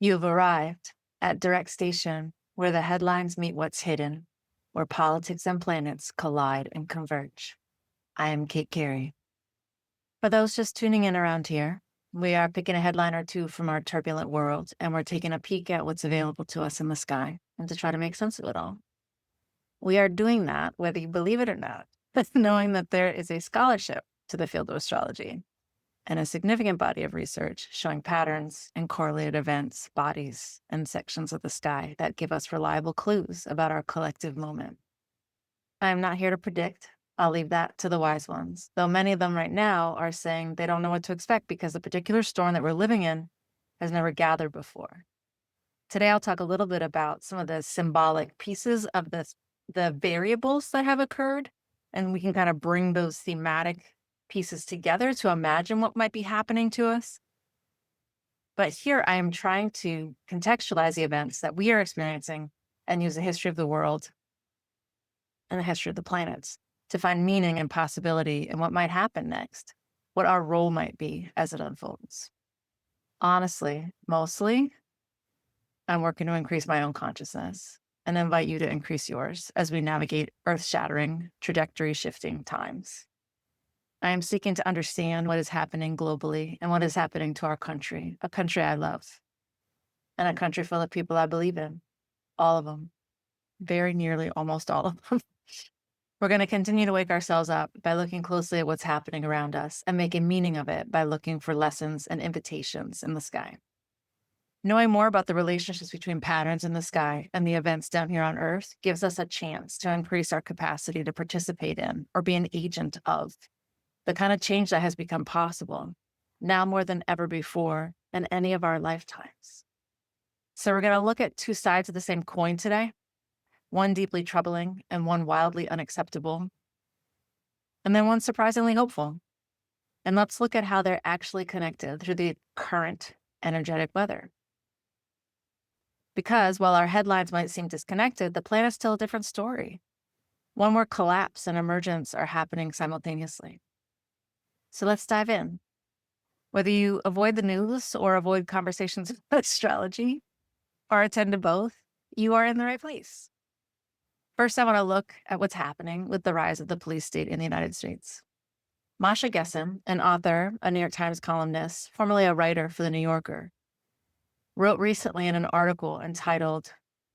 You've arrived at Direct Station, where the headlines meet what's hidden, where politics and planets collide and converge. I am Kate Carey. For those just tuning in around here, we are picking a headline or two from our turbulent world, and we're taking a peek at what's available to us in the sky and to try to make sense of it all. We are doing that, whether you believe it or not, knowing that there is a scholarship to the field of astrology and a significant body of research showing patterns and correlated events, bodies, and sections of the sky that give us reliable clues about our collective moment. I am not here to predict. I'll leave that to the wise ones, though many of them right now are saying they don't know what to expect because the particular storm that we're living in has never gathered before. Today, I'll talk a little bit about some of the symbolic pieces of the variables that have occurred, and we can kind of bring those thematic pieces together to imagine what might be happening to us. But here I am trying to contextualize the events that we are experiencing and use the history of the world and the history of the planets to find meaning and possibility in what might happen next, what our role might be as it unfolds. Honestly, mostly, I'm working to increase my own consciousness and invite you to increase yours as we navigate earth-shattering, trajectory-shifting times. I am seeking to understand what is happening globally and what is happening to our country, a country I love, and a country full of people I believe in, all of them, very nearly almost all of them. We're going to continue to wake ourselves up by looking closely at what's happening around us and making meaning of it by looking for lessons and invitations in the sky. Knowing more about the relationships between patterns in the sky and the events down here on Earth gives us a chance to increase our capacity to participate in or be an agent of the kind of change that has become possible now more than ever before in any of our lifetimes. So we're going to look at two sides of the same coin today, one deeply troubling and one wildly unacceptable, and then one surprisingly hopeful. And let's look at how they're actually connected through the current energetic weather. Because while our headlines might seem disconnected, the planet's still a different story, one where collapse and emergence are happening simultaneously. So let's dive in. Whether you avoid the news or avoid conversations about astrology or attend to both, you are in the right place. First, I want to look at what's happening with the rise of the police state in the United States. Masha Gessen, an author, a New York Times columnist, formerly a writer for The New Yorker, wrote recently in an article in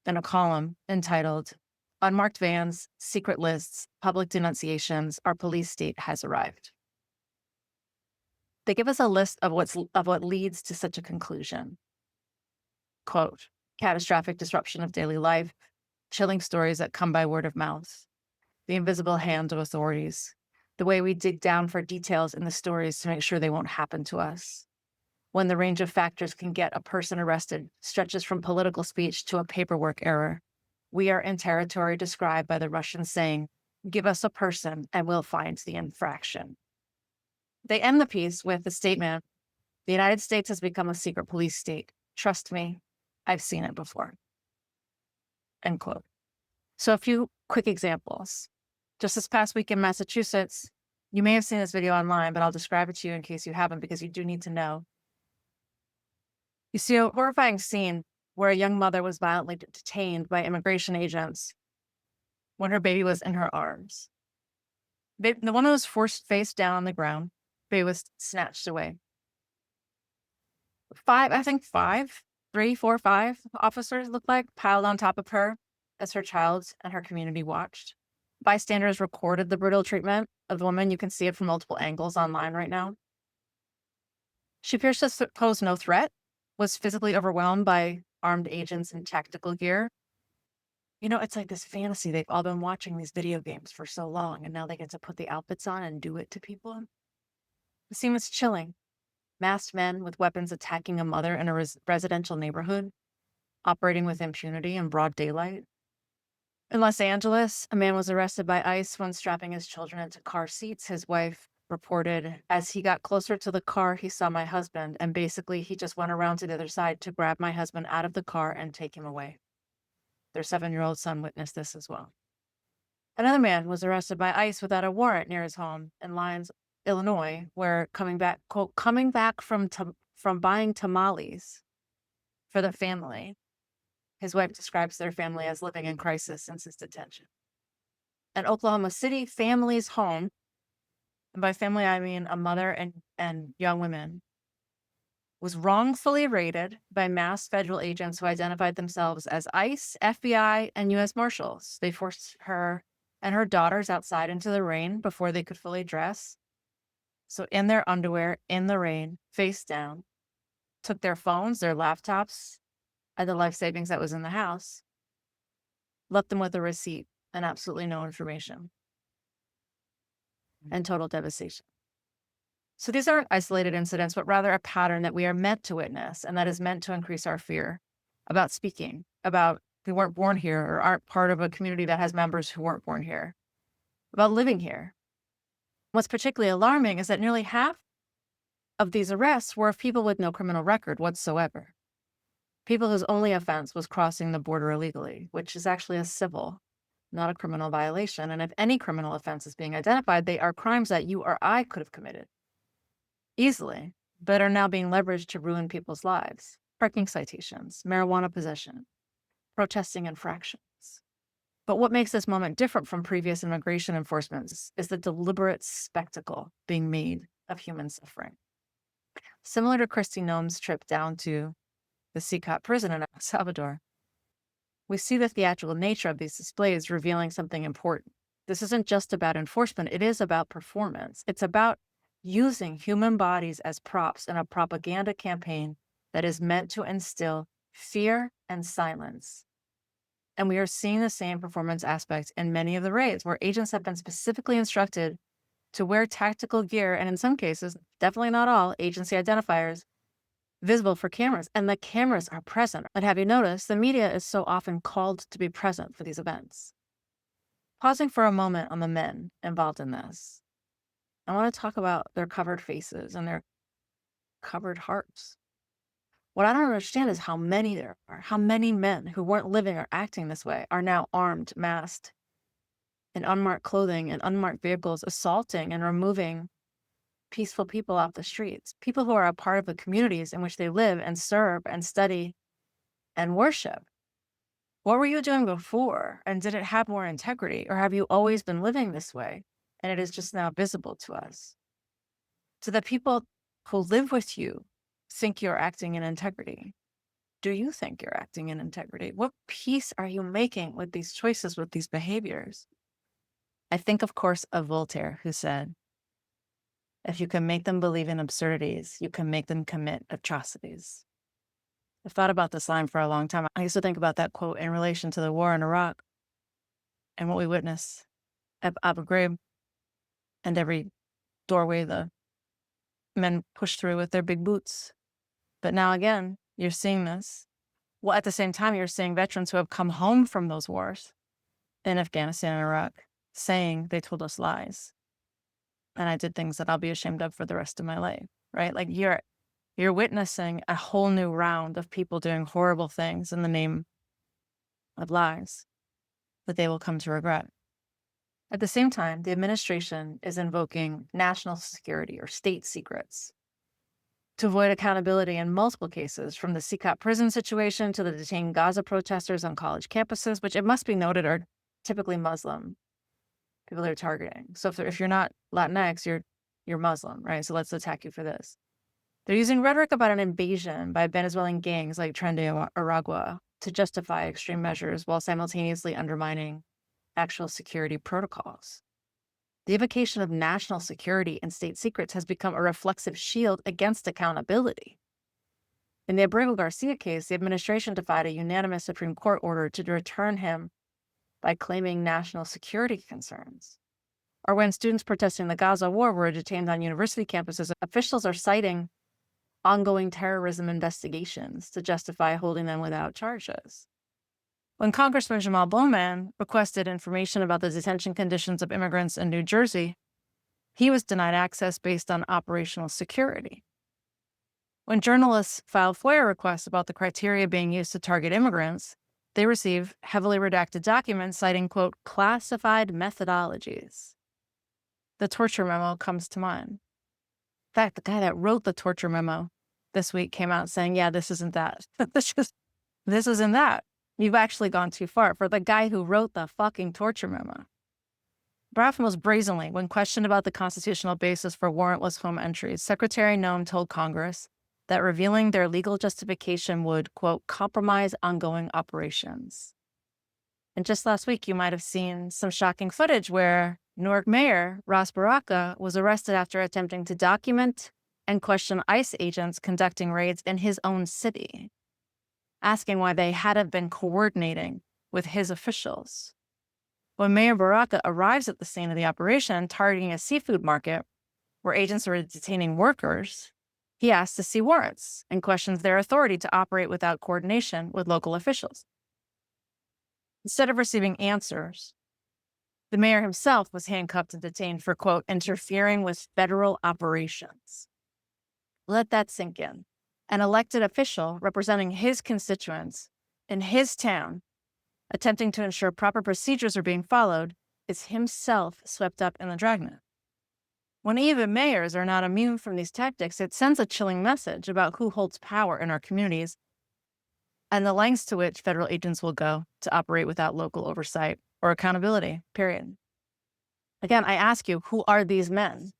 a column entitled, "Unmarked Vans, Secret Lists, Public Denunciations, Our Police State Has Arrived." They give us a list of what leads to such a conclusion. Quote, catastrophic disruption of daily life, chilling stories that come by word of mouth, the invisible hand of authorities, the way we dig down for details in the stories to make sure they won't happen to us. When the range of factors can get a person arrested stretches from political speech to a paperwork error, we are in territory described by the Russian saying, "Give us a person and we'll find the infraction." They end the piece with the statement, "The United States has become a secret police state. Trust me, I've seen it before." End quote. So a few quick examples. Just this past week in Massachusetts, you may have seen this video online, but I'll describe it to you in case you haven't, because you do need to know. You see a horrifying scene where a young mother was violently detained by immigration agents when her baby was in her arms. The woman was forced face down on the ground. Baby was snatched away. Five officers looked like piled on top of her as her child and her community watched. Bystanders recorded the brutal treatment of the woman. You can see it from multiple angles online right now. She appears to pose no threat, was physically overwhelmed by armed agents in tactical gear. You know, it's like this fantasy. They've all been watching these video games for so long, and now they get to put the outfits on and do it to people. The scene was chilling. Masked men with weapons attacking a mother in a residential neighborhood, operating with impunity in broad daylight. In Los Angeles, a man was arrested by ICE when strapping his children into car seats. His wife reported, "As he got closer to the car, he saw my husband, and basically he just went around to the other side to grab my husband out of the car and take him away." Their 7-year-old son witnessed this as well. Another man was arrested by ICE without a warrant near his home in Lyons, Illinois, where coming back from buying tamales, for the family. His wife describes their family as living in crisis since his detention. An Oklahoma City family's home, and by family I mean a mother and young women, was wrongfully raided by masked federal agents who identified themselves as ICE, FBI, and U.S. Marshals. They forced her and her daughters outside into the rain before they could fully dress. So in their underwear, in the rain, face down, took their phones, their laptops, and the life savings that was in the house, left them with a receipt and absolutely no information, and total devastation. So these aren't isolated incidents, but rather a pattern that we are meant to witness, and that is meant to increase our fear about speaking, about we weren't born here or aren't part of a community that has members who weren't born here, about living here. What's particularly alarming is that nearly half of these arrests were of people with no criminal record whatsoever. People whose only offense was crossing the border illegally, which is actually a civil, not a criminal violation. And if any criminal offense is being identified, they are crimes that you or I could have committed easily, but are now being leveraged to ruin people's lives. Parking citations, marijuana possession, protesting infractions. But what makes this moment different from previous immigration enforcements is the deliberate spectacle being made of human suffering. Similar to Kristi Noem's trip down to the CCOT prison in El Salvador, we see the theatrical nature of these displays revealing something important. This isn't just about enforcement, it is about performance. It's about using human bodies as props in a propaganda campaign that is meant to instill fear and silence. And we are seeing the same performance aspect in many of the raids, where agents have been specifically instructed to wear tactical gear, and in some cases, definitely not all, agency identifiers visible for cameras, and the cameras are present. But have you noticed the media is so often called to be present for these events? Pausing for a moment on the men involved in this, I want to talk about their covered faces and their covered hearts. What I don't understand is how many there are, how many men who weren't living or acting this way are now armed, masked, in unmarked clothing and unmarked vehicles, assaulting and removing peaceful people off the streets, people who are a part of the communities in which they live and serve and study and worship. What were you doing before? And did it have more integrity? Or have you always been living this way and it is just now visible to us? Do the people who live with you think you're acting in integrity? Do you think you're acting in integrity? What peace are you making with these choices, with these behaviors? I think, of course, of Voltaire, who said, if you can make them believe in absurdities, you can make them commit atrocities. I've thought about this line for a long time. I used to think about that quote in relation to the war in Iraq and what we witness at Abu Ghraib, and every doorway the men push through with their big boots. But now again, you're seeing this. Well, at the same time, you're seeing veterans who have come home from those wars in Afghanistan and Iraq saying they told us lies, and I did things that I'll be ashamed of for the rest of my life, right? Like you're witnessing a whole new round of people doing horrible things in the name of lies that they will come to regret. At the same time, the administration is invoking national security or state secrets to avoid accountability in multiple cases, from the CCOT prison situation to the detained Gaza protesters on college campuses, which it must be noted are typically Muslim people they're targeting. So if you're not Latinx, you're Muslim, right? So let's attack you for this. They're using rhetoric about an invasion by Venezuelan gangs like Tren de Aragua to justify extreme measures while simultaneously undermining actual security protocols. The evocation of national security and state secrets has become a reflexive shield against accountability. In the Abrego Garcia case, the administration defied a unanimous Supreme Court order to return him by claiming national security concerns. Or when students protesting the Gaza war were detained on university campuses, officials are citing ongoing terrorism investigations to justify holding them without charges. When Congressman Jamal Bowman requested information about the detention conditions of immigrants in New Jersey, he was denied access based on operational security. When journalists filed FOIA requests about the criteria being used to target immigrants, they receive heavily redacted documents citing, quote, classified methodologies. The torture memo comes to mind. In fact, the guy that wrote the torture memo, this week came out saying, yeah, this isn't that. This isn't that. You've actually gone too far. For the guy who wrote the fucking torture memo. Perhaps most brazenly, when questioned about the constitutional basis for warrantless home entries, Secretary Noem told Congress that revealing their legal justification would, quote, compromise ongoing operations. And just last week, you might have seen some shocking footage where Newark Mayor Ras Baraka was arrested after attempting to document and question ICE agents conducting raids in his own city, asking why they hadn't been coordinating with his officials. When Mayor Baraka arrives at the scene of the operation, targeting a seafood market where agents were detaining workers, he asks to see warrants and questions their authority to operate without coordination with local officials. Instead of receiving answers, the mayor himself was handcuffed and detained for, quote, interfering with federal operations. Let that sink in. An elected official representing his constituents in his town, attempting to ensure proper procedures are being followed, is himself swept up in the dragnet. When even mayors are not immune from these tactics, it sends a chilling message about who holds power in our communities and the lengths to which federal agents will go to operate without local oversight or accountability, period. Again, I ask you, who are these men?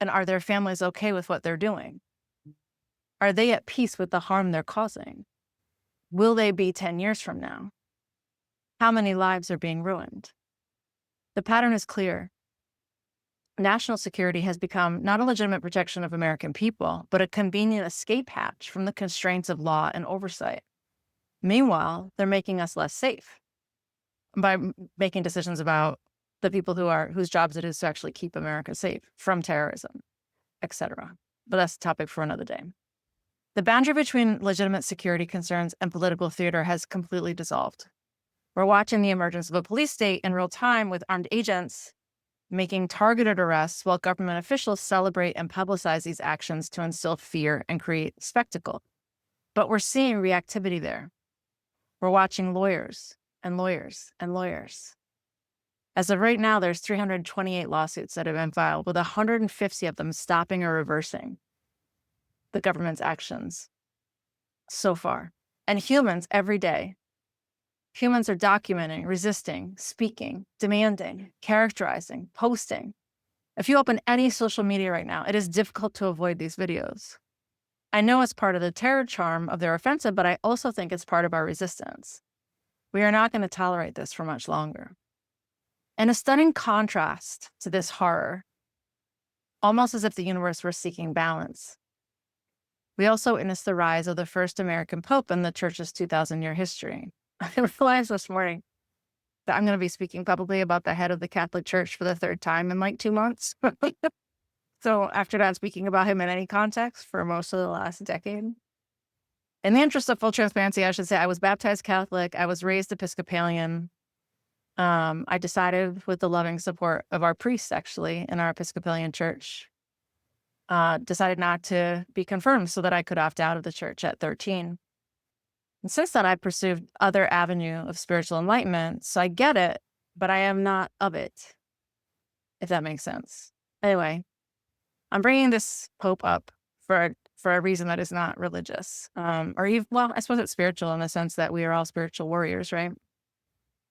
And are their families okay with what they're doing? Are they at peace with the harm they're causing? Will they be 10 years from now? How many lives are being ruined? The pattern is clear. National security has become not a legitimate protection of American people, but a convenient escape hatch from the constraints of law and oversight. Meanwhile, they're making us less safe by making decisions about the people whose jobs it is to actually keep America safe from terrorism, etc. But that's a topic for another day. The boundary between legitimate security concerns and political theater has completely dissolved. We're watching the emergence of a police state in real time with armed agents making targeted arrests while government officials celebrate and publicize these actions to instill fear and create spectacle. But we're seeing reactivity there. We're watching lawyers and lawyers and lawyers. As of right now, there's 328 lawsuits that have been filed, with 150 of them stopping or reversing the government's actions so far. And humans every day. Humans are documenting, resisting, speaking, demanding, characterizing, posting. If you open any social media right now, it is difficult to avoid these videos. I know it's part of the terror charm of their offensive, but I also think it's part of our resistance. We are not going to tolerate this for much longer. In a stunning contrast to this horror, almost as if the universe were seeking balance, we also witnessed the rise of the first American Pope in the Church's 2,000-year history. I realized this morning that I'm going to be speaking publicly about the head of the Catholic Church for the third time in like 2 months. So after not speaking about him in any context for most of the last decade. In the interest of full transparency, I should say I was baptized Catholic. I was raised Episcopalian. I decided, with the loving support of our priests, actually, in our Episcopalian church, decided not to be confirmed so that I could opt out of the church at 13. And since then, I've pursued other avenue of spiritual enlightenment. So I get it, but I am not of it, if that makes sense. Anyway, I'm bringing this Pope up for a reason that is not religious. Or even, well, I suppose it's spiritual in the sense that we are all spiritual warriors, right?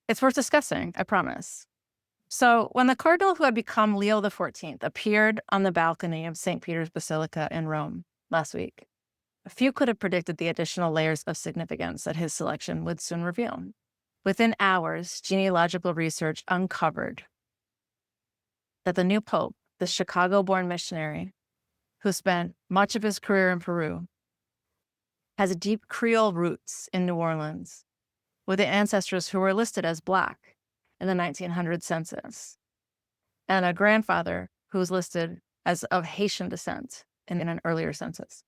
It's worth discussing, I promise. So when the cardinal who had become Leo XIV appeared on the balcony of St. Peter's Basilica in Rome last week, few could have predicted the additional layers of significance that his selection would soon reveal. Within hours, genealogical research uncovered that the new pope, the Chicago-born missionary who spent much of his career in Peru, has deep Creole roots in New Orleans, with ancestors who were listed as Black in the 1900 census, and a grandfather who was listed as of Haitian descent in an earlier census.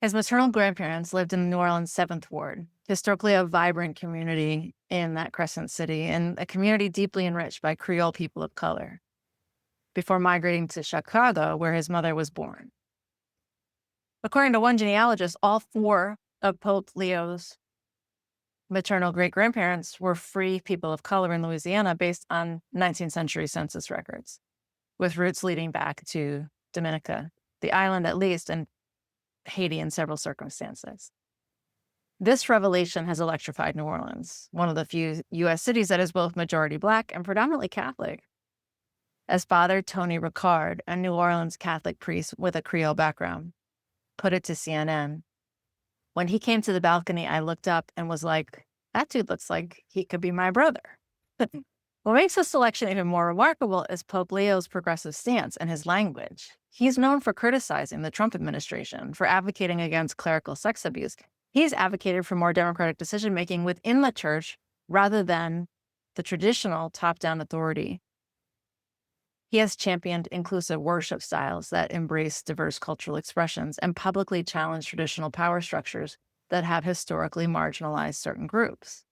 His maternal grandparents lived in the New Orleans 7th Ward, historically a vibrant community in that Crescent City, and a community deeply enriched by Creole people of color, before migrating to Chicago, where his mother was born. According to one genealogist, all 4 of Pope Leo's maternal great-grandparents were free people of color in Louisiana based on 19th century census records, with roots leading back to Dominica, the island at least, and Haiti in several circumstances. This revelation has electrified New Orleans, one of the few U.S. cities that is both majority Black and predominantly Catholic. As Father Tony Ricard, a New Orleans Catholic priest with a Creole background, put it to CNN, when he came to the balcony, I looked up and was like, that dude looks like he could be my brother. What makes this selection even more remarkable is Pope Leo's progressive stance and his language. He's known for criticizing the Trump administration, for advocating against clerical sex abuse. He's advocated for more democratic decision-making within the church rather than the traditional top-down authority. He has championed inclusive worship styles that embrace diverse cultural expressions and publicly challenged traditional power structures that have historically marginalized certain groups.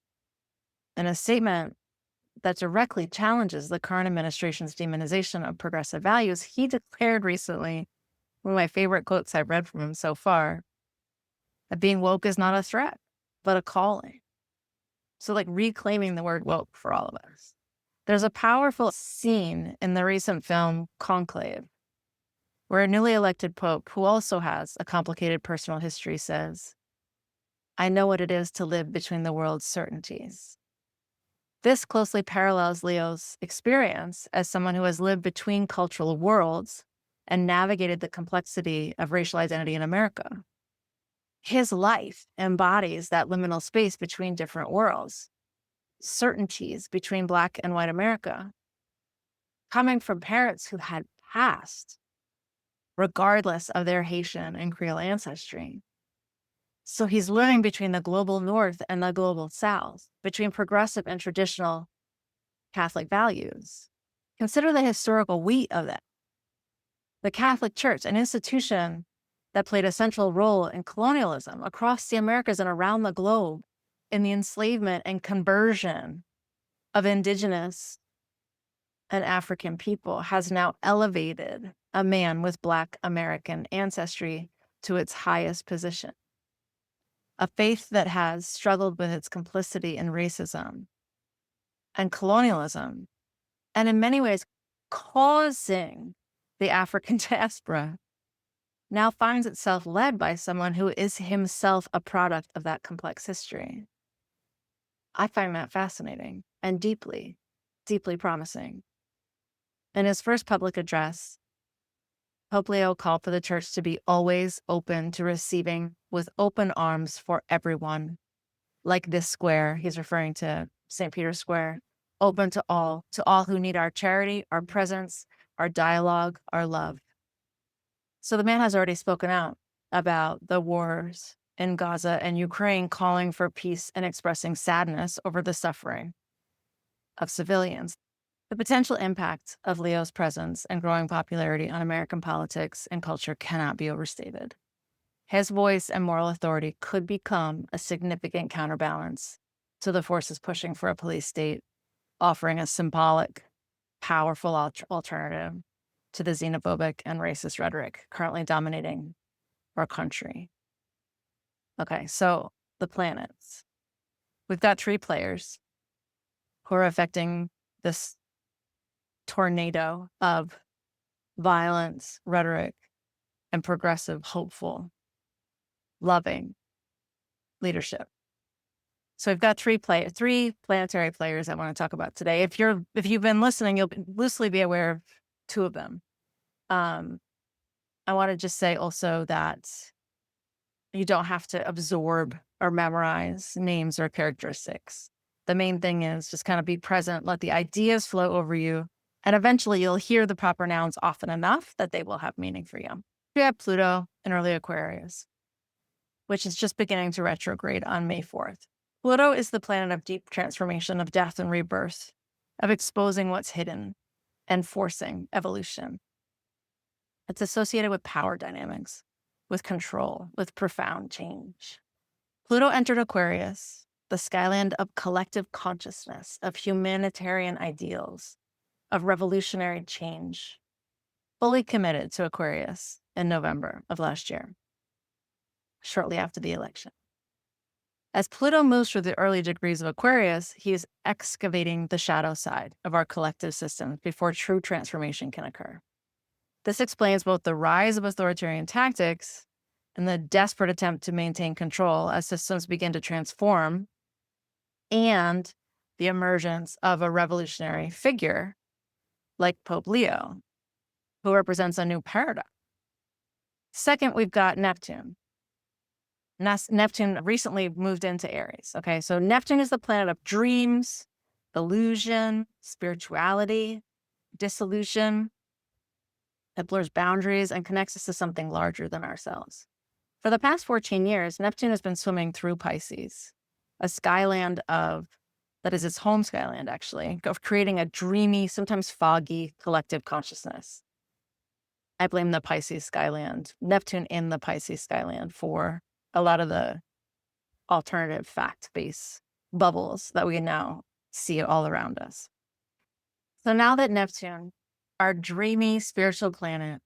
In a statement that directly challenges the current administration's demonization of progressive values, he declared recently, one of my favorite quotes I've read from him so far, that being woke is not a threat, but a calling. So reclaiming the word woke for all of us. There's a powerful scene in the recent film Conclave, where a newly elected pope, who also has a complicated personal history, says, I know what it is to live between the world's certainties. This closely parallels Leo's experience as someone who has lived between cultural worlds and navigated the complexity of racial identity in America. His life embodies that liminal space between different worlds, certainties between Black and white America, coming from parents who had passed, regardless of their Haitian and Creole ancestry. So he's living between the global North and the global South, between progressive and traditional Catholic values. Consider the historical weight of that. The Catholic Church, an institution that played a central role in colonialism across the Americas and around the globe, in the enslavement and conversion of indigenous and African people, has now elevated a man with Black American ancestry to its highest position. A faith that has struggled with its complicity in racism and colonialism, and in many ways causing the African diaspora, now finds itself led by someone who is himself a product of that complex history. I find that fascinating and deeply, deeply promising. In his first public address, Pope Leo called for the church to be always open to receiving with open arms for everyone. Like this square, he's referring to St. Peter's Square, open to all who need our charity, our presence, our dialogue, our love. So the man has already spoken out about the wars in Gaza and Ukraine, calling for peace and expressing sadness over the suffering of civilians. The potential impact of Leo's presence and growing popularity on American politics and culture cannot be overstated. His voice and moral authority could become a significant counterbalance to the forces pushing for a police state, offering a symbolic, powerful alternative to the xenophobic and racist rhetoric currently dominating our country. Okay, so the planets. We've got 3 players who are affecting this tornado of violence, rhetoric, and progressive, hopeful, loving leadership. So we've got 3 planetary players I want to talk about today. If you've been listening, you'll loosely be aware of 2 of them. I want to just say also that you don't have to absorb or memorize names or characteristics. The main thing is just kind of be present, let the ideas flow over you, and eventually you'll hear the proper nouns often enough that they will have meaning for you. We have Pluto in early Aquarius, which is just beginning to retrograde on May 4th. Pluto is the planet of deep transformation, of death and rebirth, of exposing what's hidden and forcing evolution. It's associated with power dynamics, with control, with profound change. Pluto entered Aquarius, the skyland of collective consciousness, of humanitarian ideals, of revolutionary change, fully committed to Aquarius in November of last year, shortly after the election. As Pluto moves through the early degrees of Aquarius, he is excavating the shadow side of our collective systems before true transformation can occur. This explains both the rise of authoritarian tactics and the desperate attempt to maintain control as systems begin to transform, and the emergence of a revolutionary figure like Pope Leo, who represents a new paradigm. Second, we've got Neptune. Neptune recently moved into Aries. Okay, so Neptune is the planet of dreams, illusion, spirituality, dissolution. It blurs boundaries and connects us to something larger than ourselves. For the past 14 years, Neptune has been swimming through Pisces, a skyland that is its home skyland, actually, of creating a dreamy, sometimes foggy collective consciousness. I blame the Pisces skyland, Neptune in the Pisces skyland, for a lot of the alternative fact-based bubbles that we now see all around us. So now that Neptune, our dreamy spiritual planet,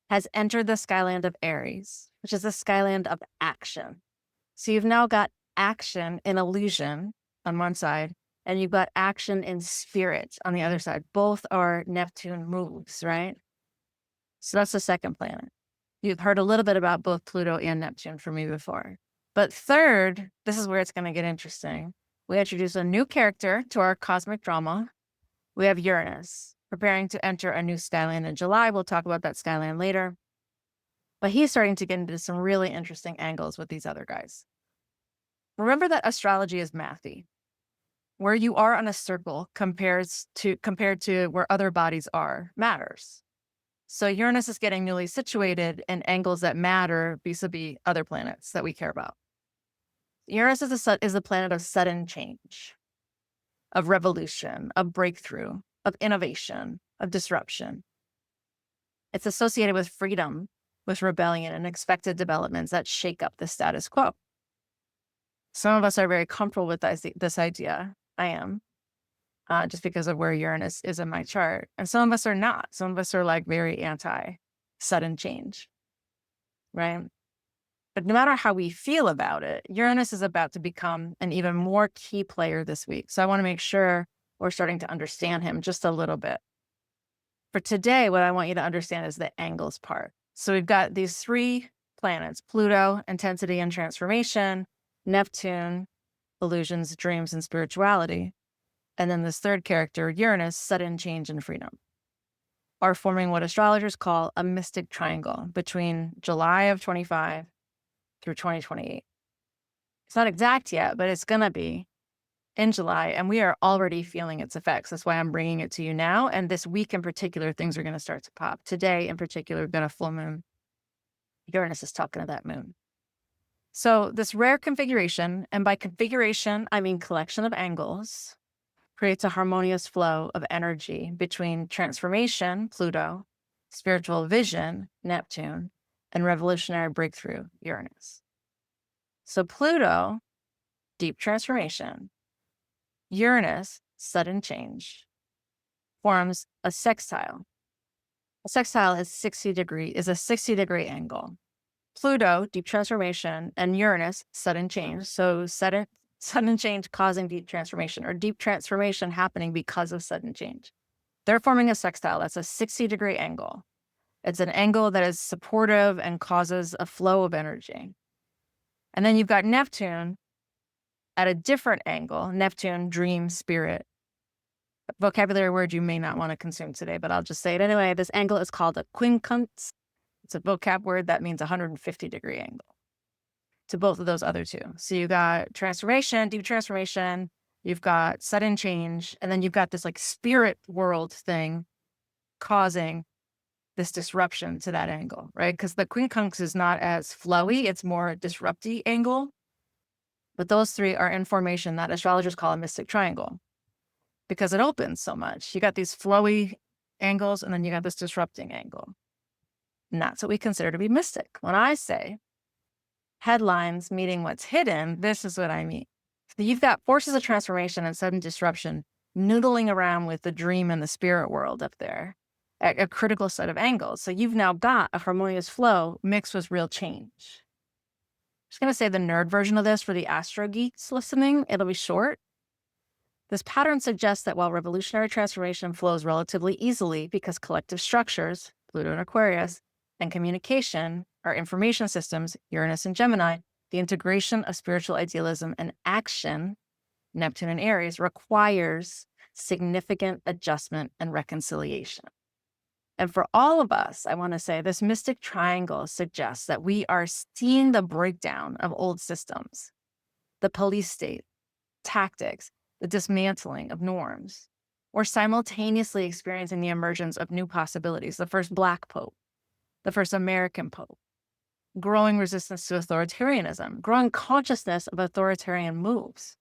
has entered the skyland of Aries, which is the skyland of action. So you've now got action in illusion on one side, and you've got action in spirit on the other side. Both are Neptune moves, right? So that's the second planet. You've heard a little bit about both Pluto and Neptune from me before. But third, this is where it's going to get interesting. We introduce a new character to our cosmic drama. We have Uranus, preparing to enter a new skyline in July. We'll talk about that skyline later. But he's starting to get into some really interesting angles with these other guys. Remember that astrology is mathy. Where you are on a circle compared to where other bodies are matters. So Uranus is getting newly situated in angles that matter vis-a-vis other planets that we care about. Uranus is the planet of sudden change, of revolution, of breakthrough, of innovation, of disruption. It's associated with freedom, with rebellion, and expected developments that shake up the status quo. Some of us are very comfortable with this idea. I am. Just because of where Uranus is in my chart. And some of us are not. Some of us are like very anti-sudden change, right? But no matter how we feel about it, Uranus is about to become an even more key player this week. So I want to make sure we're starting to understand him just a little bit. For today, what I want you to understand is the angles part. So we've got these three planets: Pluto, intensity and transformation; Neptune, illusions, dreams, and spirituality; and then this third character, Uranus, sudden change and freedom, are forming what astrologers call a mystic triangle between July of 25 through 2028. It's not exact yet, but it's going to be in July, and we are already feeling its effects. That's why I'm bringing it to you now. And this week in particular, things are going to start to pop. Today in particular, we've got a full moon. Uranus is talking to that moon. So this rare configuration, and by configuration, I mean collection of angles, creates a harmonious flow of energy between transformation, Pluto, spiritual vision, Neptune, and revolutionary breakthrough, Uranus. So Pluto, deep transformation; Uranus, sudden change, forms a sextile. A sextile is a 60-degree angle. Pluto, deep transformation, and Uranus, sudden change. So sudden change causing deep transformation, or deep transformation happening because of sudden change. They're forming a sextile. That's a 60-degree angle. It's an angle that is supportive and causes a flow of energy. And then you've got Neptune at a different angle. Neptune, dream, spirit. Vocabulary word you may not want to consume today, but I'll just say it anyway. This angle is called a quincunx. It's a vocab word that means 150-degree angle to both of those other two. So you got transformation, deep transformation, you've got sudden change, and then you've got this like spirit world thing causing this disruption to that angle, right? Because the quincunx is not as flowy, it's more disrupty angle. But those three are in formation that astrologers call a mystic triangle because it opens so much. You got these flowy angles, and then you got this disrupting angle. And that's what we consider to be mystic. When I say headlines meeting what's hidden, this is what I mean. So you've got forces of transformation and sudden disruption noodling around with the dream and the spirit world up there at a critical set of angles. So you've now got a harmonious flow mixed with real change. I'm just going to say the nerd version of this for the astro geeks listening. It'll be short. This pattern suggests that while revolutionary transformation flows relatively easily because collective structures, Pluto and Aquarius, and communication, our information systems, Uranus and Gemini, the integration of spiritual idealism and action, Neptune and Aries, requires significant adjustment and reconciliation. And for all of us, I want to say this mystic triangle suggests that we are seeing the breakdown of old systems, the police state, tactics, the dismantling of norms. We're simultaneously experiencing the emergence of new possibilities, the first Black Pope, the first American Pope, growing resistance to authoritarianism, growing consciousness of authoritarian moves.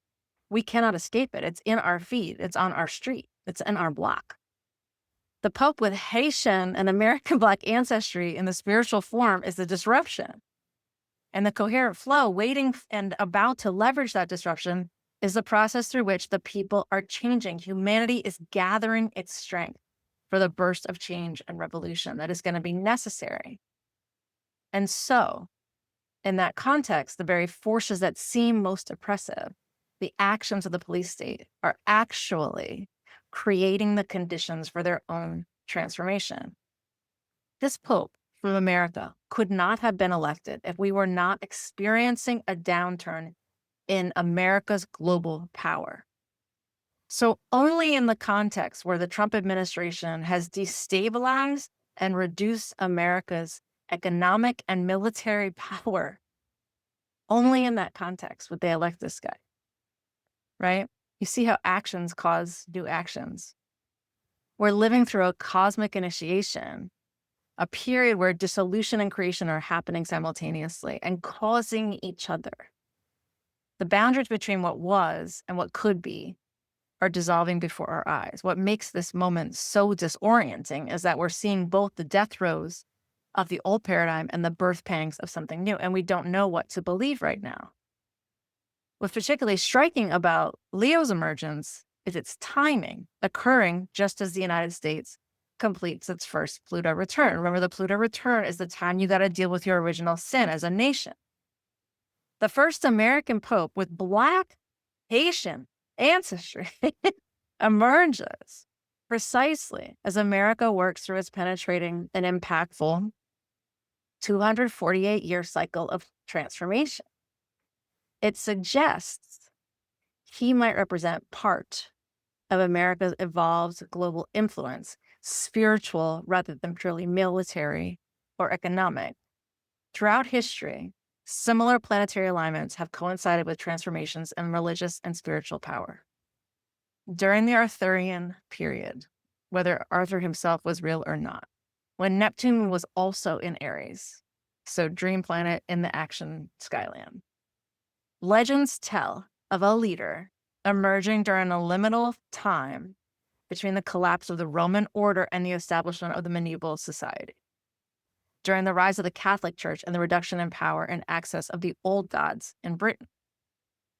We cannot escape it. It's in our feed. It's on our street. It's in our block. The Pope with Haitian and American Black ancestry in the spiritual form is the disruption. And the coherent flow, waiting and about to leverage that disruption, is the process through which the people are changing. Humanity is gathering its strength for the burst of change and revolution that is going to be necessary. And so, in that context, the very forces that seem most oppressive, the actions of the police state, are actually creating the conditions for their own transformation. This Pope from America could not have been elected if we were not experiencing a downturn in America's global power. So only in the context where the Trump administration has destabilized and reduced America's economic and military power, only in that context would they elect this guy, right? You see how actions cause new actions. We're living through a cosmic initiation, a period where dissolution and creation are happening simultaneously and causing each other. The boundaries between what was and what could be are dissolving before our eyes. What makes this moment so disorienting is that we're seeing both the death throes of the old paradigm and the birth pangs of something new, and we don't know what to believe right now. What's particularly striking about Leo's emergence is its timing, occurring just as the United States completes its first Pluto return. Remember, the Pluto return is the time you got to deal with your original sin as a nation. The first American Pope with Black Haitian ancestry emerges precisely as America works through its penetrating and impactful 248-year cycle of transformation. It suggests he might represent part of America's evolved global influence, spiritual rather than purely military or economic. Throughout history, similar planetary alignments have coincided with transformations in religious and spiritual power. During the Arthurian period, whether Arthur himself was real or not, when Neptune was also in Aries, so dream planet in the action skyline, legends tell of a leader emerging during a liminal time between the collapse of the Roman order and the establishment of the medieval society, during the rise of the Catholic Church and the reduction in power and access of the old gods in Britain.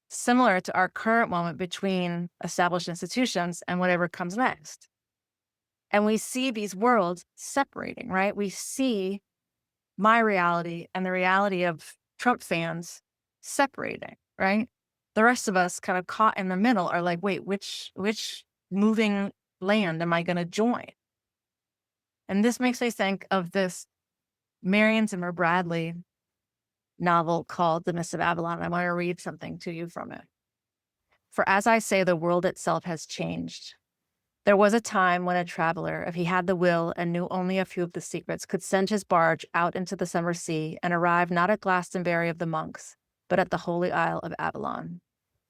Similar to our current moment between established institutions and whatever comes next. And we see these worlds separating, right? We see my reality and the reality of Trump fans separating, right? The rest of us kind of caught in the middle are like, wait, which moving land am I going to join? And this makes me think of this Marion Zimmer Bradley novel called The Mists of Avalon. I want to read something to you from it. For as I say, the world itself has changed. There was a time when a traveler, if he had the will and knew only a few of the secrets, could send his barge out into the summer sea and arrive not at Glastonbury of the monks, but at the holy isle of Avalon.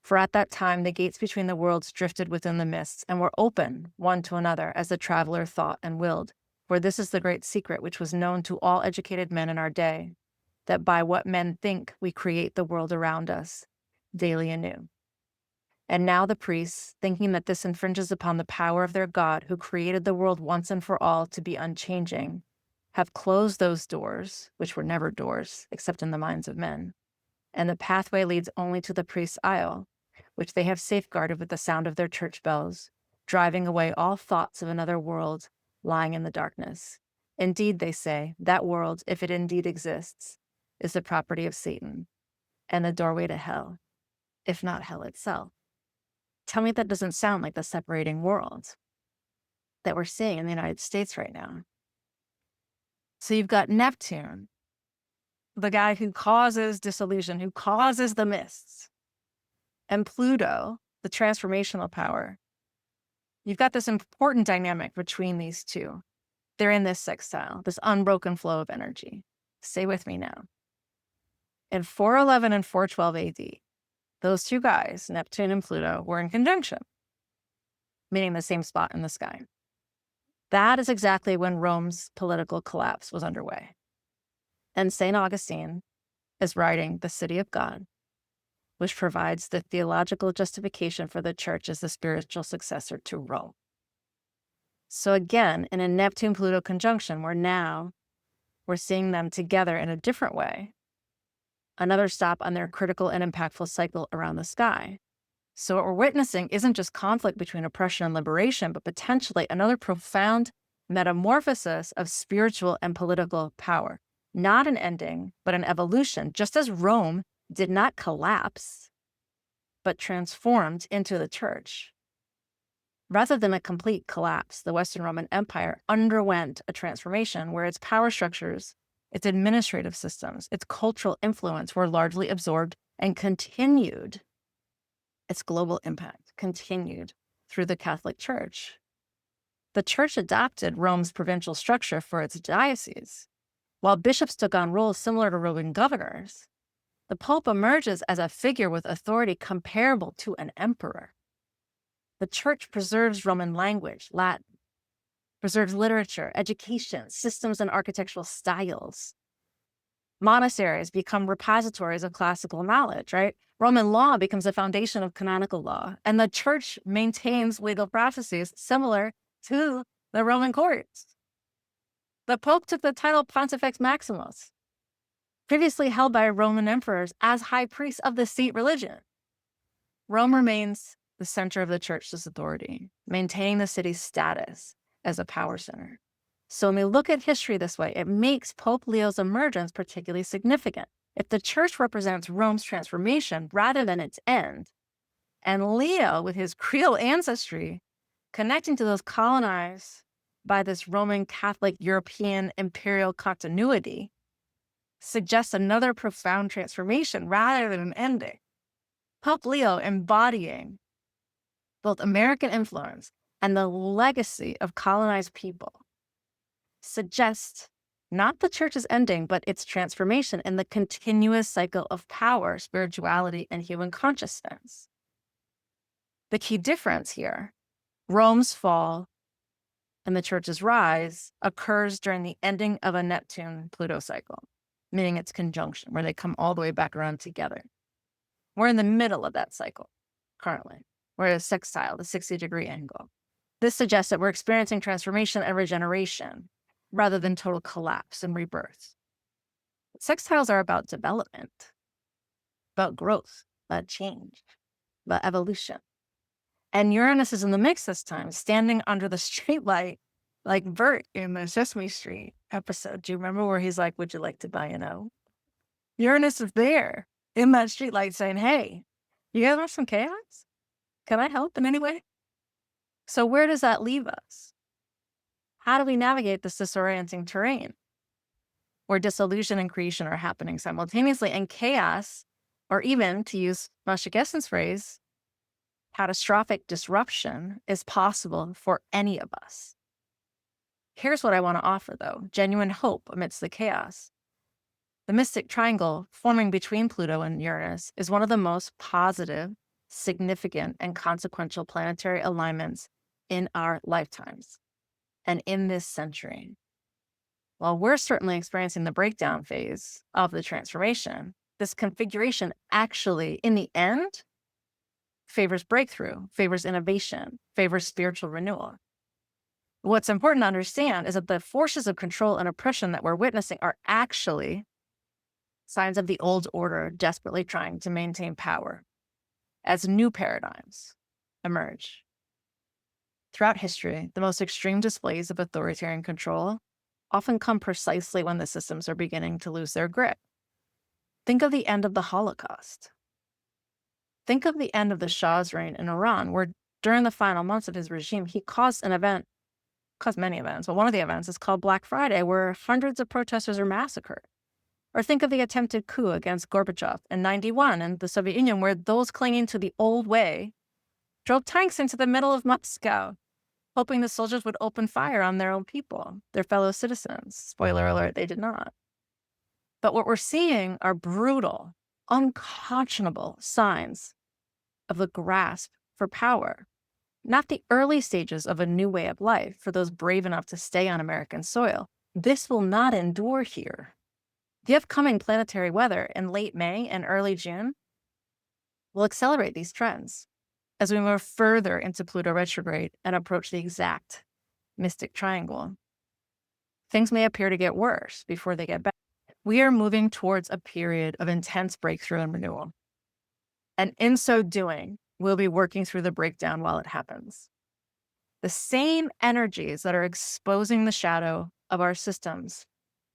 For at that time the gates between the worlds drifted within the mists and were open one to another as the traveler thought and willed. For this is the great secret which was known to all educated men in our day, that by what men think we create the world around us, daily anew. And now the priests, thinking that this infringes upon the power of their God who created the world once and for all to be unchanging, have closed those doors, which were never doors, except in the minds of men. And the pathway leads only to the priest's aisle, which they have safeguarded with the sound of their church bells, driving away all thoughts of another world lying in the darkness. Indeed, they say, that world, if it indeed exists, is the property of Satan and the doorway to hell, if not hell itself. Tell me that doesn't sound like the separating world that we're seeing in the United States right now. So you've got Neptune the guy who causes dissolution, who causes the mists, and Pluto, the transformational power. You've got this important dynamic between these two. They're in this sextile, this unbroken flow of energy. Stay with me now. In 411 and 412 AD, those two guys, Neptune and Pluto, were in conjunction, meaning the same spot in the sky. That is exactly when Rome's political collapse was underway. And St. Augustine is writing The City of God, which provides the theological justification for the church as the spiritual successor to Rome. So again, in a Neptune-Pluto conjunction, we're seeing them together in a different way. Another stop on their critical and impactful cycle around the sky. So what we're witnessing isn't just conflict between oppression and liberation, but potentially another profound metamorphosis of spiritual and political power. Not an ending, but an evolution, just as Rome did not collapse, but transformed into the church. Rather than a complete collapse, the Western Roman Empire underwent a transformation where its power structures, its administrative systems, its cultural influence were largely absorbed and continued. Its global impact continued through the Catholic Church. The Church adopted Rome's provincial structure for its diocese. While bishops took on roles similar to Roman governors, the Pope emerges as a figure with authority comparable to an emperor. The Church preserves Roman language, Latin, preserves literature, education, systems, and architectural styles. Monasteries become repositories of classical knowledge, right? Roman law becomes a foundation of canonical law, and the Church maintains legal processes similar to the Roman courts. The Pope took the title Pontifex Maximus, previously held by Roman emperors as high priest of the state religion. Rome remains the center of the church's authority, maintaining the city's status as a power center. So when we look at history this way, it makes Pope Leo's emergence particularly significant. If the church represents Rome's transformation rather than its end, and Leo, with his Creole ancestry, connecting to those colonized by this Roman Catholic European imperial continuity, suggests another profound transformation rather than an ending. Pope Leo embodying both American influence and the legacy of colonized people suggests not the church's ending, but its transformation in the continuous cycle of power, spirituality, and human consciousness. The key difference here, Rome's fall and the church's rise, occurs during the ending of a Neptune-Pluto cycle, meaning its conjunction, where they come all the way back around together. We're in the middle of that cycle currently. We're at a sextile, the 60-degree angle. This suggests that we're experiencing transformation and regeneration rather than total collapse and rebirth. Sextiles are about development, about growth, about change, about evolution. And Uranus is in the mix this time, standing under the streetlight, like Bert in the Sesame Street episode. Do you remember where he's like, would you like to buy an O? Uranus is there in that streetlight saying, hey, you guys want some chaos? Can I help in any way? So where does that leave us? How do we navigate this disorienting terrain where dissolution and creation are happening simultaneously, and chaos, or even, to use Masha Gessen's phrase, catastrophic disruption is possible for any of us? Here's what I want to offer, though: genuine hope amidst the chaos. The mystic triangle forming between Pluto and Uranus is one of the most positive, significant, and consequential planetary alignments in our lifetimes and in this century. While we're certainly experiencing the breakdown phase of the transformation, this configuration actually, in the end, favors breakthrough, favors innovation, favors spiritual renewal. What's important to understand is that the forces of control and oppression that we're witnessing are actually signs of the old order desperately trying to maintain power as new paradigms emerge. Throughout history, the most extreme displays of authoritarian control often come precisely when the systems are beginning to lose their grip. Think of the end of the Holocaust. Think of the end of the Shah's reign in Iran, where during the final months of his regime, he caused many events, but one of the events is called Black Friday, where hundreds of protesters are massacred. Or think of the attempted coup against Gorbachev in 91 in the Soviet Union, where those clinging to the old way drove tanks into the middle of Moscow, hoping the soldiers would open fire on their own people, their fellow citizens. Spoiler alert, they did not. But what we're seeing are brutal, unconscionable signs of the grasp for power, not the early stages of a new way of life for those brave enough to stay on American soil. This will not endure here. The upcoming planetary weather in late May and early June will accelerate these trends as we move further into Pluto retrograde and approach the exact mystic triangle. Things may appear to get worse before they get better. We are moving towards a period of intense breakthrough and renewal. And in so doing, we'll be working through the breakdown while it happens. The same energies that are exposing the shadow of our systems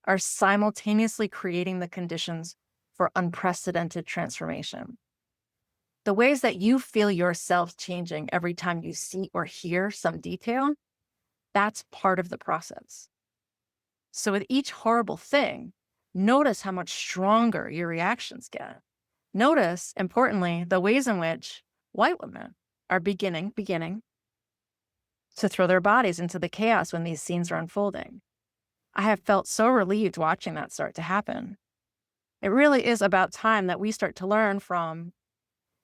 are simultaneously creating the conditions for unprecedented transformation. The ways that you feel yourself changing every time you see or hear some detail, that's part of the process. So with each horrible thing, notice how much stronger your reactions get. Notice, importantly, the ways in which white women are beginning to throw their bodies into the chaos when these scenes are unfolding. I have felt so relieved watching that start to happen. It really is about time that we start to learn from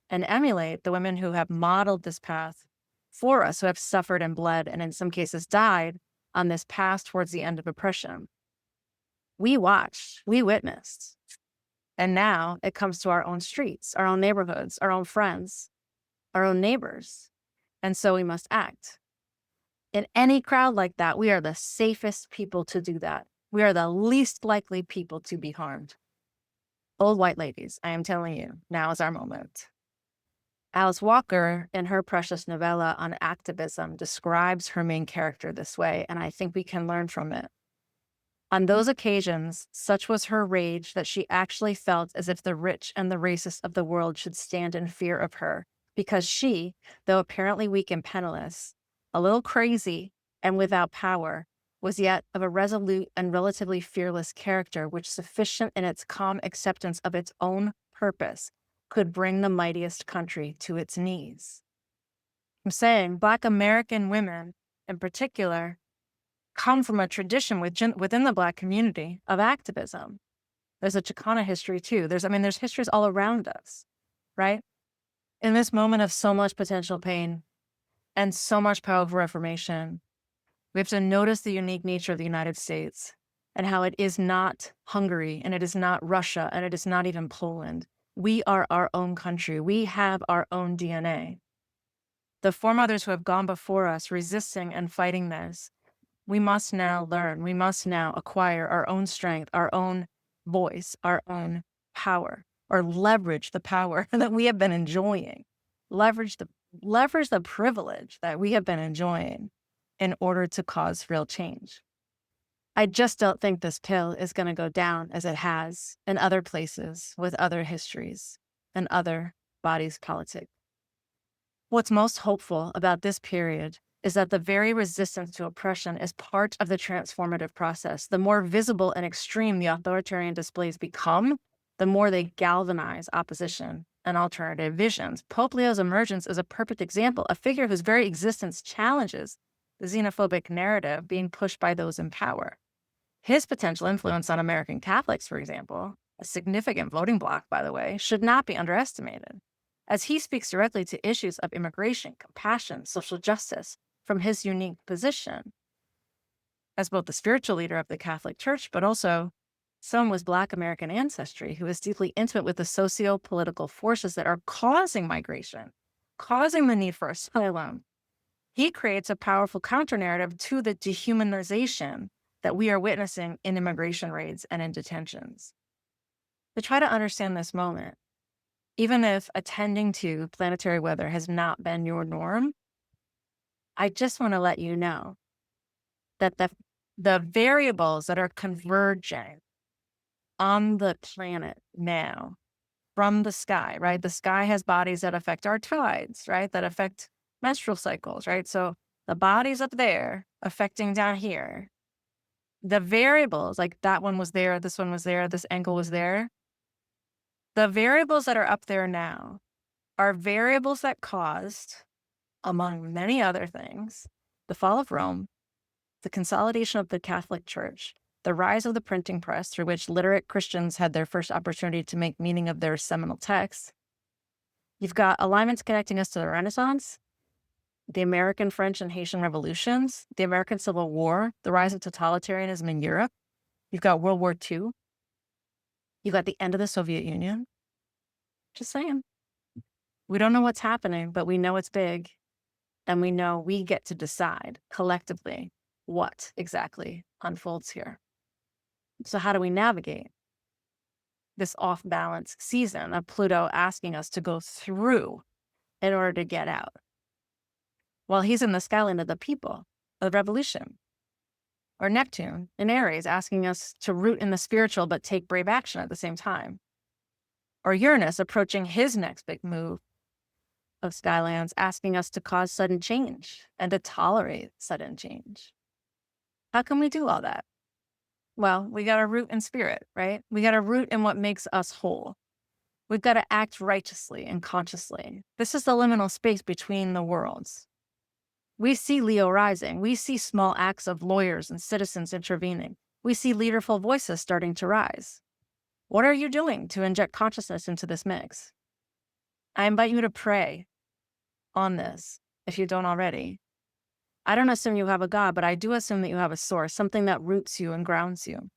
and emulate the women who have modeled this path for us, who have suffered and bled, and in some cases died on this path towards the end of oppression. We watched, we witnessed, and now it comes to our own streets, our own neighborhoods, our own friends, our own neighbors, and so we must act. In any crowd like that, we are the safest people to do that. We are the least likely people to be harmed. Old white ladies, I am telling you, now is our moment. Alice Walker, in her precious novella on activism, describes her main character this way, and I think we can learn from it. On those occasions, such was her rage that she actually felt as if the rich and the racist of the world should stand in fear of her, because she, though apparently weak and penniless, a little crazy and without power, was yet of a resolute and relatively fearless character, which, sufficient in its calm acceptance of its own purpose, could bring the mightiest country to its knees. I'm saying Black American women, in particular, come from a tradition within the Black community of activism. There's a Chicana history too. There's histories all around us, right? In this moment of so much potential pain and so much powerful reformation, we have to notice the unique nature of the United States and how it is not Hungary and it is not Russia and it is not even Poland. We are our own country. We have our own DNA. The foremothers who have gone before us resisting and fighting this, we must now learn. We must now acquire our own strength, our own voice, our own power, or leverage the power that we have been enjoying. Leverage the privilege that we have been enjoying in order to cause real change. I just don't think this pill is going to go down as it has in other places with other histories and other bodies politic. What's most hopeful about this period is that the very resistance to oppression is part of the transformative process. The more visible and extreme the authoritarian displays become, the more they galvanize opposition and alternative visions. Pope Leo's emergence is a perfect example, a figure whose very existence challenges the xenophobic narrative being pushed by those in power. His potential influence on American Catholics, for example, a significant voting bloc, by the way, should not be underestimated, as he speaks directly to issues of immigration, compassion, social justice from his unique position as both the spiritual leader of the Catholic Church, but also someone with Black American ancestry who is deeply intimate with the socio-political forces that are causing migration, causing the need for asylum. He creates a powerful counter-narrative to the dehumanization that we are witnessing in immigration raids and in detentions. To try to understand this moment, even if attending to planetary weather has not been your norm, I just want to let you know that the variables that are converging on the planet now from the sky, right? The sky has bodies that affect our tides, right? That affect menstrual cycles, right? So the bodies up there affecting down here The variables, like that one was there, this one was there, this angle was there. The variables that are up there now are variables that caused, among many other things, the fall of Rome, the consolidation of the Catholic Church, the rise of the printing press, through which literate Christians had their first opportunity to make meaning of their seminal texts. You've got alignments connecting us to the Renaissance, the American, French, and Haitian revolutions, the American Civil War, the rise of totalitarianism in Europe. You've got World War II. You've got the end of the Soviet Union. Just saying. We don't know what's happening, but we know it's big. And we know we get to decide collectively what exactly unfolds here. So how do we navigate this off-balance season of Pluto asking us to go through in order to get out? Well, he's in the skyline of the people, of the revolution. Or Neptune in Aries asking us to root in the spiritual but take brave action at the same time. Or Uranus approaching his next big move of skylands, asking us to cause sudden change and to tolerate sudden change. How can we do all that? Well, we got to root in spirit, right? We got to root in what makes us whole. We've got to act righteously and consciously. This is the liminal space between the worlds. We see Leo rising. We see small acts of lawyers and citizens intervening. We see leaderful voices starting to rise. What are you doing to inject consciousness into this mix? I invite you to pray on this if you don't already. I don't assume you have a God, but I do assume that you have a source, something that roots you and grounds you.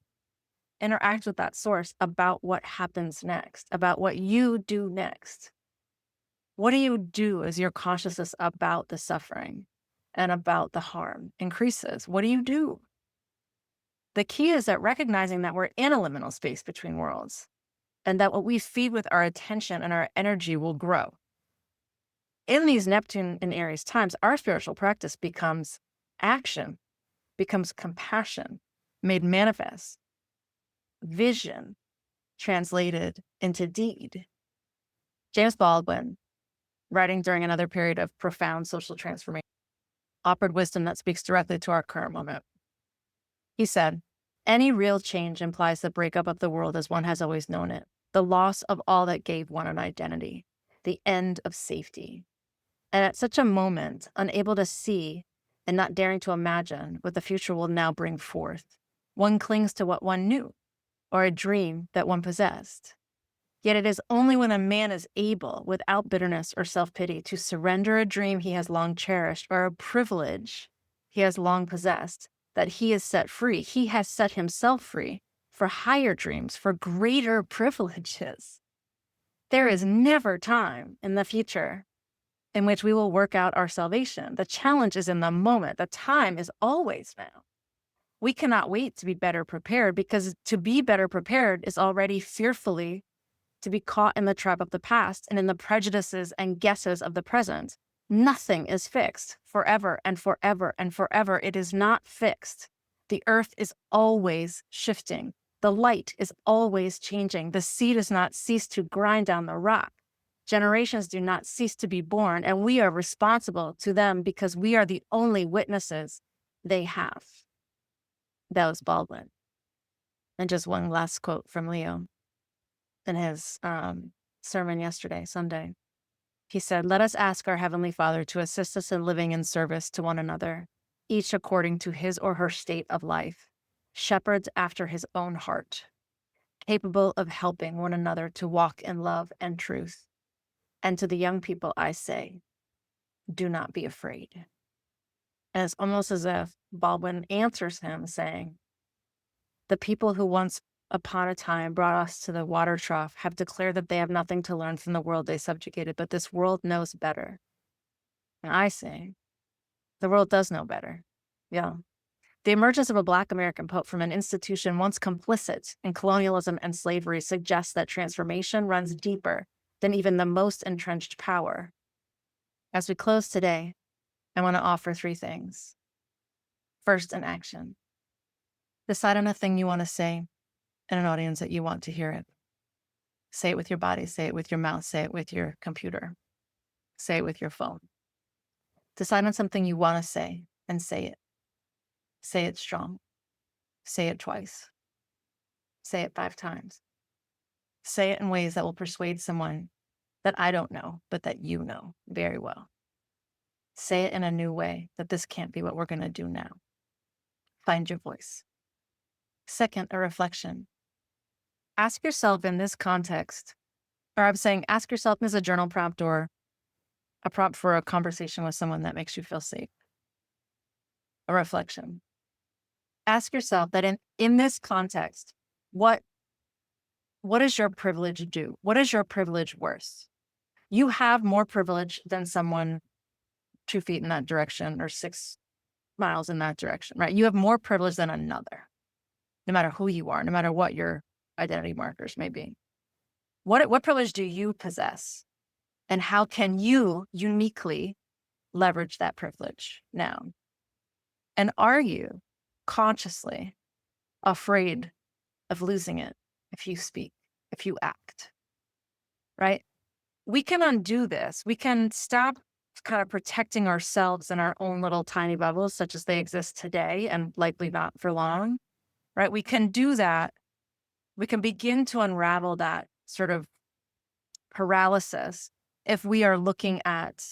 Interact with that source about what happens next, about what you do next. What do you do as your consciousness about the suffering and about the harm increases? What do you do? The key is that recognizing that we're in a liminal space between worlds and that what we feed with our attention and our energy will grow. In these Neptune and Aries times, our spiritual practice becomes action, becomes compassion, made manifest, vision, translated into deed. James Baldwin, writing during another period of profound social transformation, offered wisdom that speaks directly to our current moment. He said, "Any real change implies the breakup of the world as one has always known it, the loss of all that gave one an identity, the end of safety. And at such a moment, unable to see and not daring to imagine what the future will now bring forth, one clings to what one knew, or a dream that one possessed. Yet it is only when a man is able, without bitterness or self-pity, to surrender a dream he has long cherished or a privilege he has long possessed, that he is set free. He has set himself free for higher dreams, for greater privileges. There is never time in the future in which we will work out our salvation. The challenge is in the moment. The time is always now. We cannot wait to be better prepared, because to be better prepared is already fearfully to be caught in the trap of the past and in the prejudices and guesses of the present. Nothing is fixed forever and forever and forever. It is not fixed. The earth is always shifting. The light is always changing. The sea does not cease to grind down the rock. Generations do not cease to be born, and we are responsible to them because we are the only witnesses they have." That was Baldwin. And just one last quote from Leo in his sermon yesterday, Sunday. He said, "Let us ask our Heavenly Father to assist us in living in service to one another, each according to his or her state of life, shepherds after his own heart, capable of helping one another to walk in love and truth. And to the young people, I say, do not be afraid." And it's almost as if Baldwin answers him saying, the people who once upon a time brought us to the water trough have declared that they have nothing to learn from the world they subjugated, but this world knows better. And I say, the world does know better. Yeah. The emergence of a Black American Pope from an institution once complicit in colonialism and slavery suggests that transformation runs deeper than even the most entrenched power. As we close today, I want to offer 3 things. First, an action. Decide on a thing you want to say in an audience that you want to hear it. Say it with your body, say it with your mouth, say it with your computer, say it with your phone. Decide on something you want to say and say it. Say it strong. Say it twice. Say it 5 times. Say it in ways that will persuade someone that I don't know, but that you know very well. Say it in a new way, that this can't be what we're going to do now. Find your voice. Second, a reflection. Ask yourself in this context, or I'm saying ask yourself as a journal prompt or a prompt for a conversation with someone that makes you feel safe. A reflection. Ask yourself that in this context, what does your privilege do? What is your privilege worth? You have more privilege than someone 2 feet in that direction or 6 miles in that direction, right? You have more privilege than another, no matter who you are, no matter what your identity markers may be. What privilege do you possess? And how can you uniquely leverage that privilege now? And are you consciously afraid of losing it if you speak, if you act, right? We can undo this. We can stop kind of protecting ourselves in our own little tiny bubbles, such as they exist today and likely not for long, right? We can do that. We can begin to unravel that sort of paralysis if we are looking at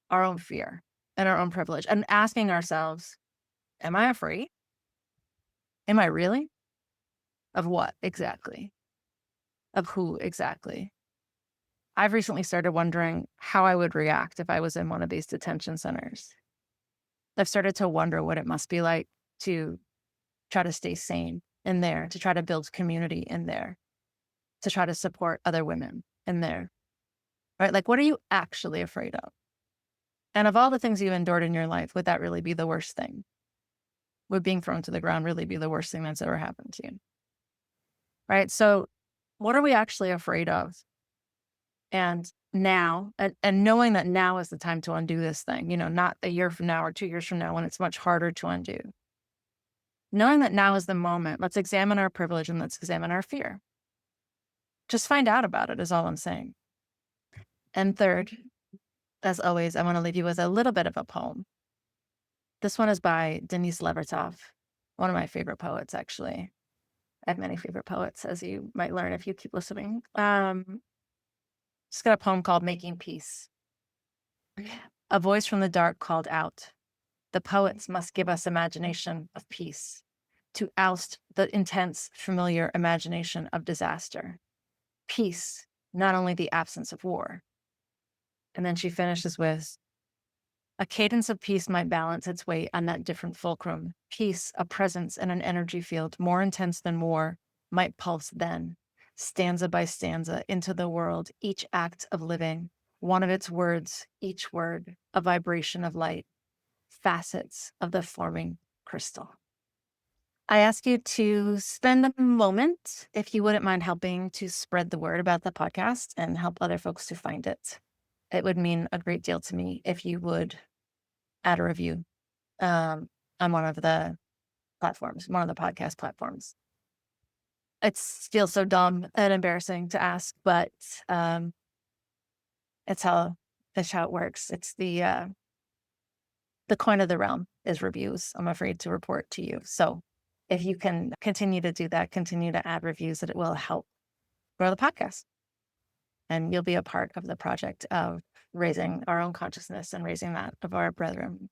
our own fear and our own privilege and asking ourselves, am I afraid? Am I really? Of what exactly? Of who exactly? I've recently started wondering how I would react if I was in one of these detention centers. I've started to wonder what it must be like to try to stay sane in there, to try to build community in there, to try to support other women in there, right? Like, what are you actually afraid of? And of all the things you've endured in your life, would that really be the worst thing? Would being thrown to the ground really be the worst thing that's ever happened to you? Right? So what are we actually afraid of? And now, and knowing that now is the time to undo this thing, not a year from now or 2 years from now when it's much harder to undo. Knowing that now is the moment, let's examine our privilege and let's examine our fear. Just find out about it is all I'm saying. And third, as always, I want to leave you with a little bit of a poem. This one is by Denise Levertov, one of my favorite poets, actually. I have many favorite poets, as you might learn if you keep listening. She's got a poem called Making Peace. A voice from the dark called out, the poets must give us imagination of peace, to oust the intense, familiar imagination of disaster. Peace, not only the absence of war. And then she finishes with, a cadence of peace might balance its weight on that different fulcrum. Peace, a presence in an energy field more intense than war, might pulse then, stanza by stanza, into the world, each act of living, one of its words, each word, a vibration of light, facets of the forming crystal. I ask you to spend a moment, if you wouldn't mind helping to spread the word about the podcast and help other folks to find it. It would mean a great deal to me if you would add a review on one of the platforms, one of the podcast platforms. It feels so dumb and embarrassing to ask, but it's how it works. It's the coin of the realm is reviews, I'm afraid to report to you. So if you can continue to do that, continue to add reviews, that it will help grow the podcast. And you'll be a part of the project of raising our own consciousness and raising that of our brethren.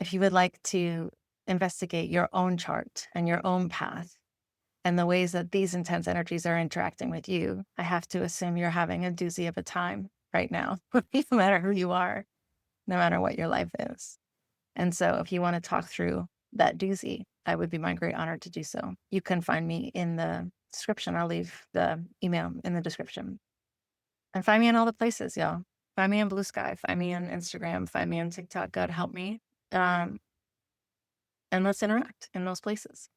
If you would like to investigate your own chart and your own path and the ways that these intense energies are interacting with you, I have to assume you're having a doozy of a time right now, no matter who you are, no matter what your life is. And so if you want to talk through that doozy, I would be my great honor to do so. You can find me in the description. I'll leave the email in the description. And find me in all the places, y'all. Find me on Blue Sky, find me on Instagram, find me on TikTok. God help me. And let's interact in those places.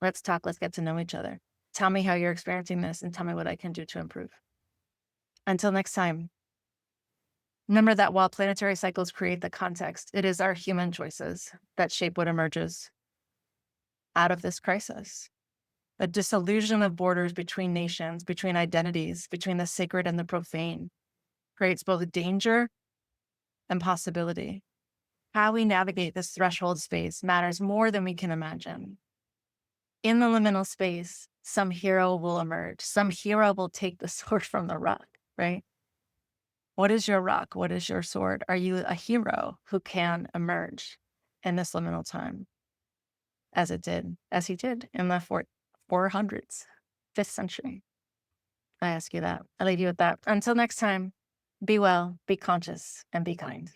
Let's talk. Let's get to know each other. Tell me how you're experiencing this and tell me what I can do to improve. Until next time, remember that while planetary cycles create the context, it is our human choices that shape what emerges out of this crisis. The dissolution of borders between nations, between identities, between the sacred and the profane creates both danger and possibility. How we navigate this threshold space matters more than we can imagine. in the liminal space, some hero will emerge. Some hero will take the sword from the rock, right? What is your rock? What is your sword? Are you a hero who can emerge in this liminal time as he did in the 400s, 5th century? I ask you that. I leave you with that. Until next time, be well, be conscious, and be kind.